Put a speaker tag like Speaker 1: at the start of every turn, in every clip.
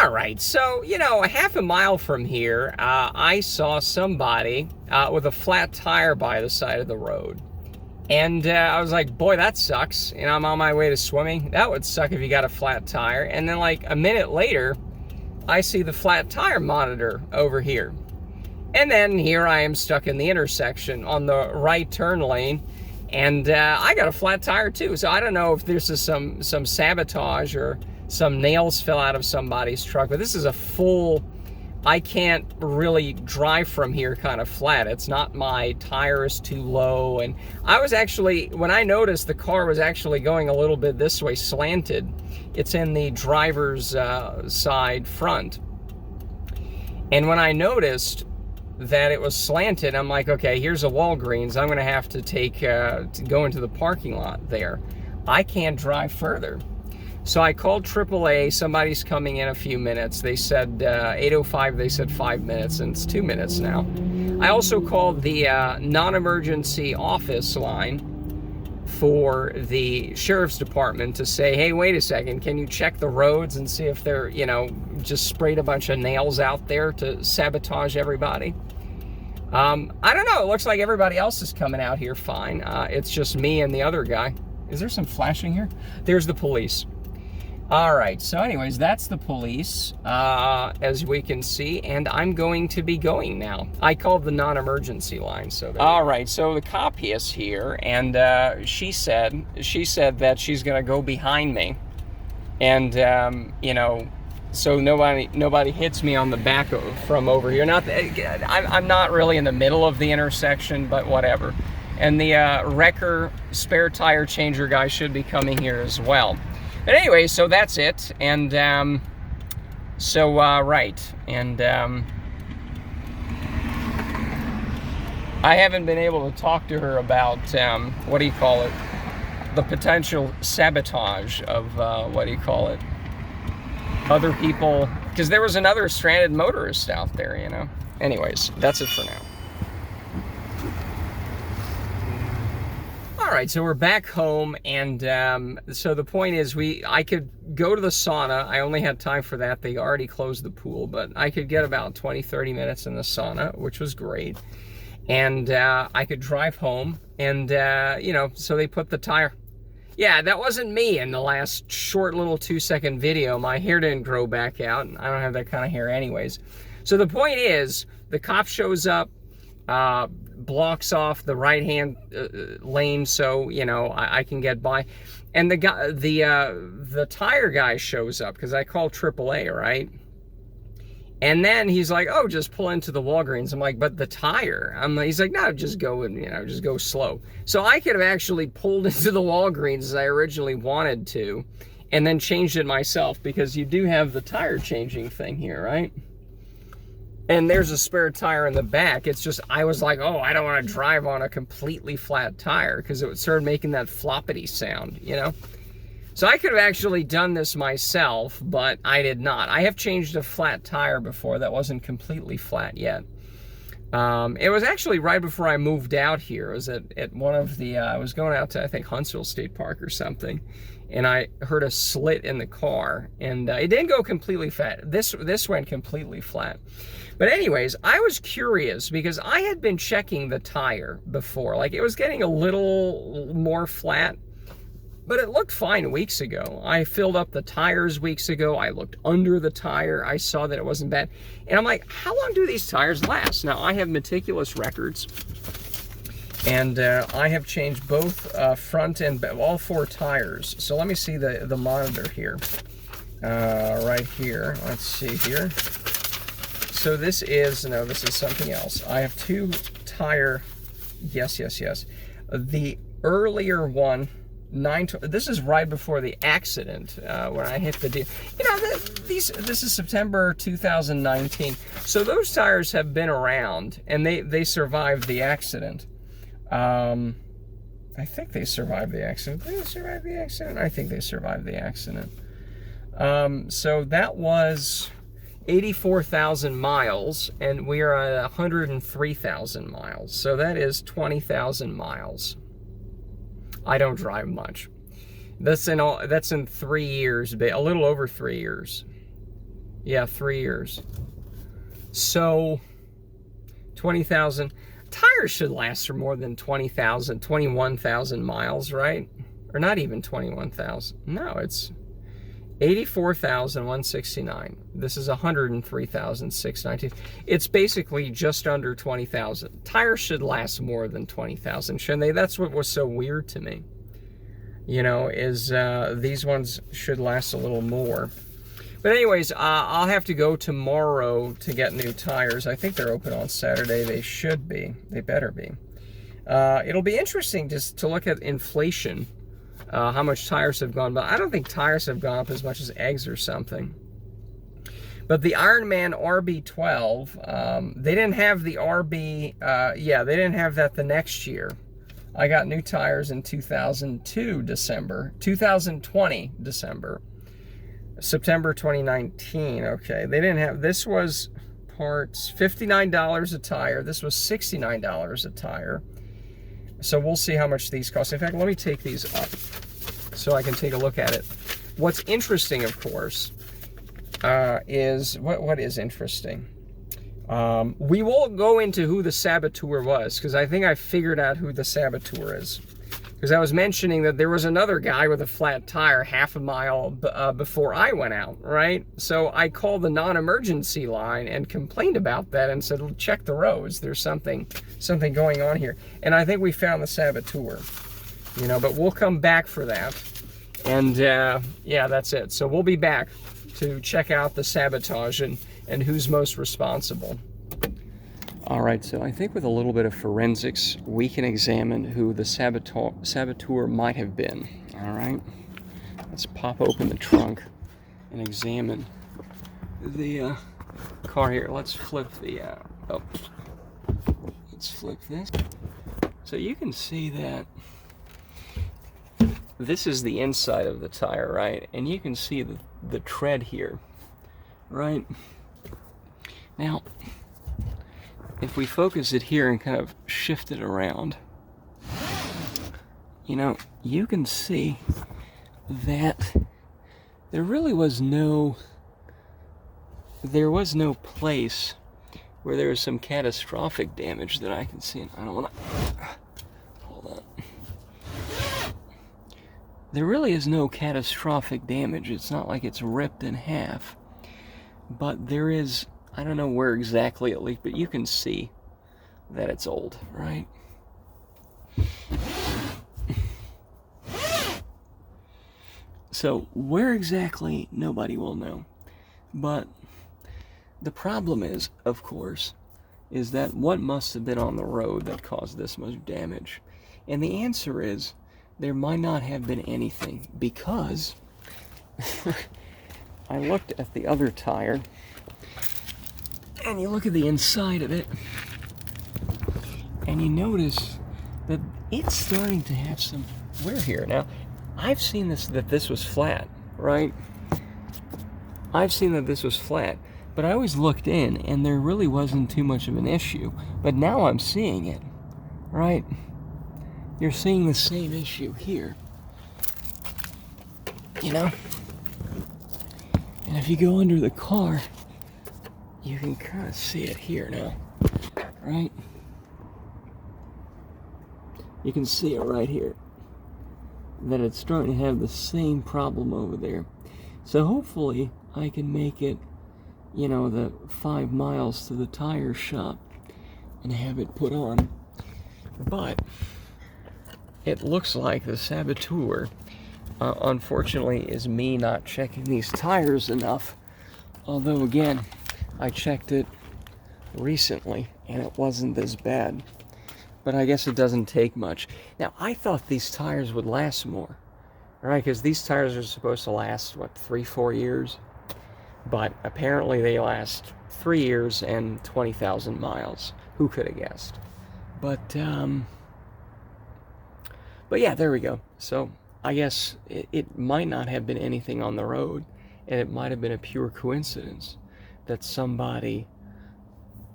Speaker 1: All right, so, a half a mile from here, I saw somebody with a flat tire by the side of the road. And I was like, boy, that sucks. I'm on my way to swimming. That would suck if you got a flat tire. And then like a minute later, I see the flat tire monitor over here. And then here I am stuck in the intersection on the right turn lane. And I got a flat tire too. So I don't know if this is some sabotage or some nails fell out of somebody's truck. But this is a full, I can't really drive from here kind of flat. It's not, my tire is too low. And I was actually, when I noticed the car was actually going a little bit this way, slanted. It's in the driver's side front. And when I noticed that it was slanted, I'm like, okay, here's a Walgreens. I'm going to have to go into the parking lot there. I can't drive further. So I called AAA. Somebody's coming in a few minutes. They said 8:05. They said 5 minutes, and it's 2 minutes now. I also called the non-emergency office line for the sheriff's department to say, hey, wait a second, can you check the roads and see if they're, just sprayed a bunch of nails out there to sabotage everybody? I don't know. It looks like everybody else is coming out here fine. It's just me and the other guy. Is there some flashing here? There's the police. All right, so anyways, that's the police, as we can see, and I'm going to be going now. I called the non-emergency line, so... All right, so the cop is here, and she said that she's going to go behind me, and, so nobody hits me on the back from over here. I'm not really in the middle of the intersection, but whatever. And the wrecker spare tire changer guy should be coming here as well. But anyway, so that's it, and right, and I haven't been able to talk to her about, the potential sabotage of, other people, because there was another stranded motorist out there, Anyways, that's it for now. All right, so we're back home, and so the point is, I could go to the sauna. I only had time for that. They already closed the pool, but I could get about 20-30 minutes in the sauna, which was great. And I could drive home, and, so they put the tire. Yeah, that wasn't me in the last short little 2-second video. My hair didn't grow back out, and I don't have that kind of hair anyways. So the point is, the cop shows up, blocks off the right-hand lane, so I can get by, and the guy, the tire guy shows up because I called AAA, right? And then he's like, "Oh, just pull into the Walgreens." I'm like, "But the tire?" He's like, "No, just go and just go slow." So I could have actually pulled into the Walgreens as I originally wanted to, and then changed it myself, because you do have the tire changing thing here, right? And there's a spare tire in the back. It's just, I was like, oh, I don't want to drive on a completely flat tire, because it would start making that floppity sound, So I could have actually done this myself, but I did not. I have changed a flat tire before that wasn't completely flat yet. It was actually right before I moved out here. It was at one of the, I was going out to, I think, Huntsville State Park or something, and I heard a slit in the car, and it didn't go completely flat. This went completely flat. But anyways, I was curious because I had been checking the tire before. Like, it was getting a little more flat, but it looked fine weeks ago. I filled up the tires weeks ago. I looked under the tire. I saw that it wasn't bad. And I'm like, how long do these tires last? Now, I have meticulous records, and I have changed both front and all 4 tires. So let me see the monitor here. Right here. Let's see here. So this is something else. I have 2 tire, yes. The earlier one, this is right before the accident, when I hit the deal. This is September 2019. So those tires have been around, and they survived the accident. I think they survived the accident. Did they survive the accident? I think they survived the accident. So that was 84,000 miles, and we are at 103,000 miles. So that is 20,000 miles. I don't drive much. That's in 3 years, a little over 3 years. Yeah, 3 years. So 20,000. Tires should last for more than 20,000, 21,000 miles, right? Or not even 21,000. No, it's 84,169. This is 103,619. It's basically just under 20,000. Tires should last more than 20,000, shouldn't they? That's what was so weird to me. You know, is these ones should last a little more. But anyways, I'll have to go tomorrow to get new tires. I think they're open on Saturday. They should be. They better be. It'll be interesting just to look at inflation, how much tires have gone. But I don't think tires have gone up as much as eggs or something. But the Ironman RB12, they didn't have the RB, yeah, they didn't have that the next year. I got new tires in 2020 December. September 2019, okay. They didn't have, this was parts, $59 a tire. This was $69 a tire. So we'll see how much these cost. In fact, let me take these up so I can take a look at it. What's interesting, of course, is, what is interesting? We will go into who the Saboteur was, because I think I figured out who the Saboteur is. Because I was mentioning that there was another guy with a flat tire half a mile before I went out, right? So I called the non-emergency line and complained about that and said, check the roads. There's something going on here. And I think we found the Saboteur, you know, but we'll come back for that. And yeah, that's it. So we'll be back to check out the Sabotage and who's most responsible. All right, so I think with a little bit of forensics, we can examine who the Saboteur might have been. All right, let's pop open the trunk and examine the car here. Let's flip the, let's flip this. So you can see that this is the inside of the tire, right? And you can see the tread here, right? Now, if we focus it here and kind of shift it around, you know, you can see that there really was no place where there was some catastrophic damage that I can see. And I don't want to, hold on. There really is no catastrophic damage. It's not like it's ripped in half, but there is, I don't know where exactly it leaked, but you can see that it's old, right? So where exactly, nobody will know. But the problem is, of course, is that what must have been on the road that caused this much damage? And the answer is, there might not have been anything, because I looked at the other tire, and you look at the inside of it, and you notice that it's starting to have some wear here. Now, I've seen that this was flat, right? I've seen that this was flat, but I always looked in, and there really wasn't too much of an issue. But now I'm seeing it, right? You're seeing the same issue here, you know? And if you go under the car, you can kind of see it here now, right? You can see it right here, that it's starting to have the same problem over there. So hopefully I can make it, you know, the 5 miles to the tire shop and have it put on. But it looks like the Saboteur, unfortunately, is me not checking these tires enough. Although, again, I checked it recently, and it wasn't this bad. But I guess it doesn't take much. Now, I thought these tires would last more, right? Because these tires are supposed to last, what, 3-4 years? But apparently they last 3 years and 20,000 miles. Who could have guessed? But yeah, there we go. So I guess it might not have been anything on the road, and it might have been a pure coincidence that somebody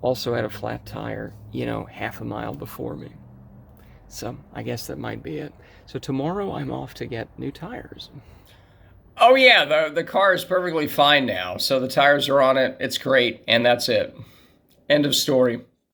Speaker 1: also had a flat tire, you know, half a mile before me. So I guess that might be it. So tomorrow I'm off to get new tires. Oh yeah, the car is perfectly fine now. So the tires are on it. It's great, and that's it. End of story.